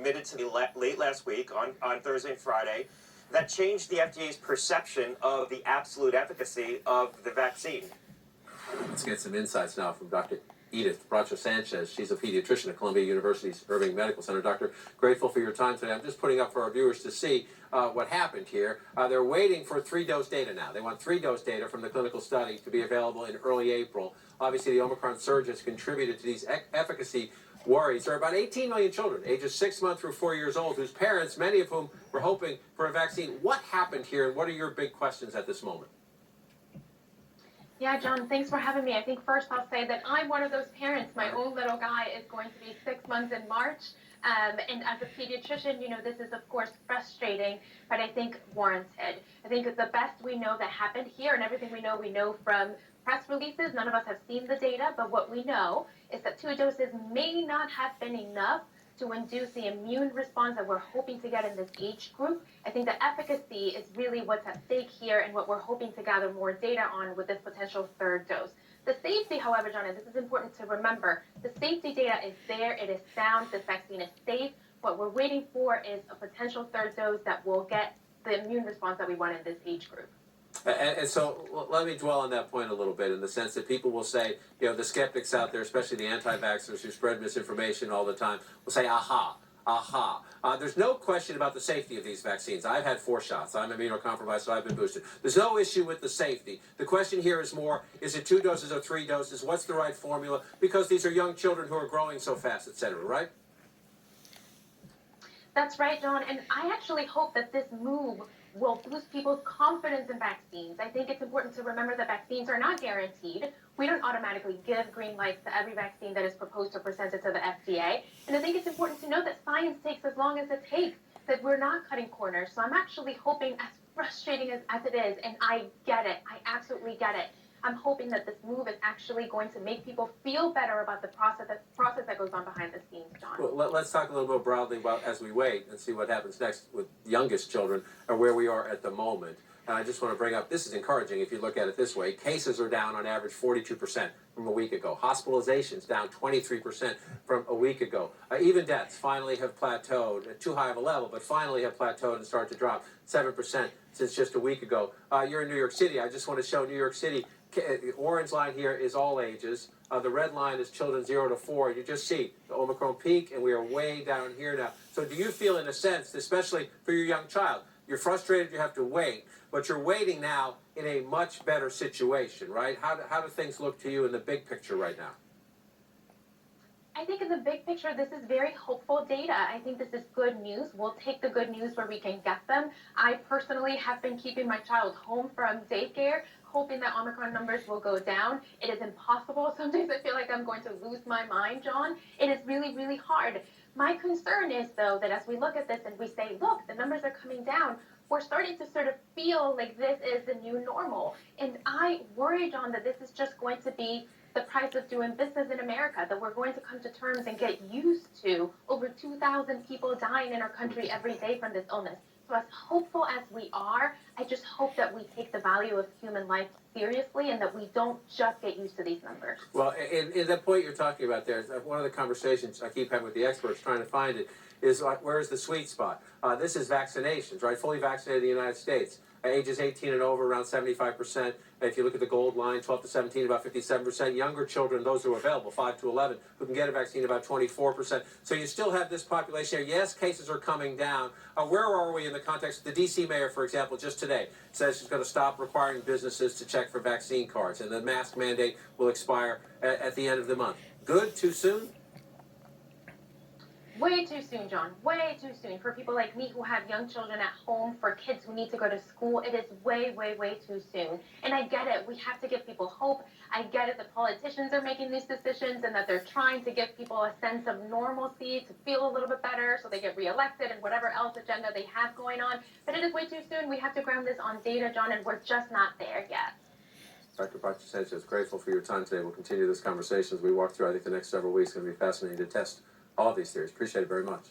submitted to me late last week on Thursday and Friday that changed the FDA's perception of the absolute efficacy of the vaccine. Let's get some insights now from Dr. Edith Bracho-Sanchez. She's a pediatrician at Columbia University's Irving Medical Center. Doctor, grateful for your time today. I'm just putting up for our viewers to see what happened here. They're waiting for 3-dose data now. They want 3-dose data from the clinical study to be available in early April. Obviously, the Omicron surge has contributed to these efficacy worries. There are about 18 million children, ages 6 months through 4 years old, whose parents, many of whom were hoping for a vaccine. What happened here, and what are your big questions at this moment? Yeah, John, thanks for having me. I think first I'll say that I'm one of those parents. My own little guy is going to be 6 months in March. And as a pediatrician, you know, this is, of course, frustrating, but I think warranted. I think the best we know that happened here and everything we know from press releases. None of us have seen the data, but what we know is that 2 doses may not have been enough to induce the immune response that we're hoping to get in this age group. I think the efficacy is really what's at stake here and what we're hoping to gather more data on with this potential 3rd dose. The safety, however, John, and this is important to remember, the safety data is there, it is sound, this vaccine is safe. What we're waiting for is a potential 3rd dose that will get the immune response that we want in this age group. And so let me dwell on that point a little bit, in the sense that people will say, you know, the skeptics out there, especially the anti-vaxxers who spread misinformation all the time, will say, aha. There's no question about the safety of these vaccines. I've had 4 shots. I'm immunocompromised, so I've been boosted. There's no issue with the safety. The question here is more, is it 2 doses or 3 doses? What's the right formula? Because these are young children who are growing so fast, etc., right? That's right, John. And I actually hope that this move will boost people's confidence in vaccines. I think it's important to remember that vaccines are not guaranteed. We don't automatically give green lights to every vaccine that is proposed or presented to the FDA. And I think it's important to note that science takes as long as it takes, that we're not cutting corners. So I'm actually hoping, as frustrating as it is, and I get it, I absolutely get it, I'm hoping that this move is actually going to make people feel better about the process that goes on behind the scenes, John. Well, let's talk a little bit broadly about, as we wait and see what happens next with youngest children, or where we are at the moment. And I just want to bring up, this is encouraging if you look at it this way. Cases are down on average 42% from a week ago. Hospitalizations down 23% from a week ago. Even deaths finally have plateaued at too high of a level, but finally have plateaued and start to drop 7% since just a week ago. You're in New York City. I just want to show New York City. The orange line here is all ages. The red line is children 0 to 4. You just see the Omicron peak, and we are way down here now. So do you feel, in a sense, especially for your young child, you're frustrated you have to wait, but you're waiting now in a much better situation, right? How do things look to you in the big picture right now? I think in the big picture, this is very hopeful data. I think this is good news. We'll take the good news where we can get them. I personally have been keeping my child home from daycare, hoping that Omicron numbers will go down. It is impossible. Sometimes I feel like I'm going to lose my mind, John. It is really, really hard. My concern is, though, that as we look at this and we say, look, the numbers are coming down, we're starting to sort of feel like this is the new normal. And I worry, John, that this is just going to be the price of doing business in America, that we're going to come to terms and get used to over 2,000 people dying in our country every day from this illness. So as hopeful as we are, I just hope that we take the value of human life seriously and that we don't just get used to these numbers. Well, in that point you're talking about there, one of the conversations I keep having with the experts trying to find it is, where's the sweet spot? This is vaccinations, right? Fully vaccinated in the United States. Ages 18 and over, around 75%. If you look at the gold line, 12 to 17, about 57%. Younger children, those who are available, 5 to 11, who can get a vaccine, about 24%. So you still have this population here. Yes, cases are coming down. Where are we in the context? The D.C. mayor, for example, just today says she's going to stop requiring businesses to check for vaccine cards, and the mask mandate will expire at the end of the month. Good? Too soon? Way too soon, John. Way too soon. For people like me who have young children at home, for kids who need to go to school, it is way, way, way too soon. And I get it. We have to give people hope. I get it. The politicians are making these decisions and that they're trying to give people a sense of normalcy, to feel a little bit better so they get reelected and whatever else agenda they have going on. But it is way too soon. We have to ground this on data, John, and we're just not there yet. Dr. Bracho-Sanchez, grateful for your time today. We'll continue this conversation as we walk through. I think the next several weeks are going to be fascinating to test all of these theories. Appreciate it very much.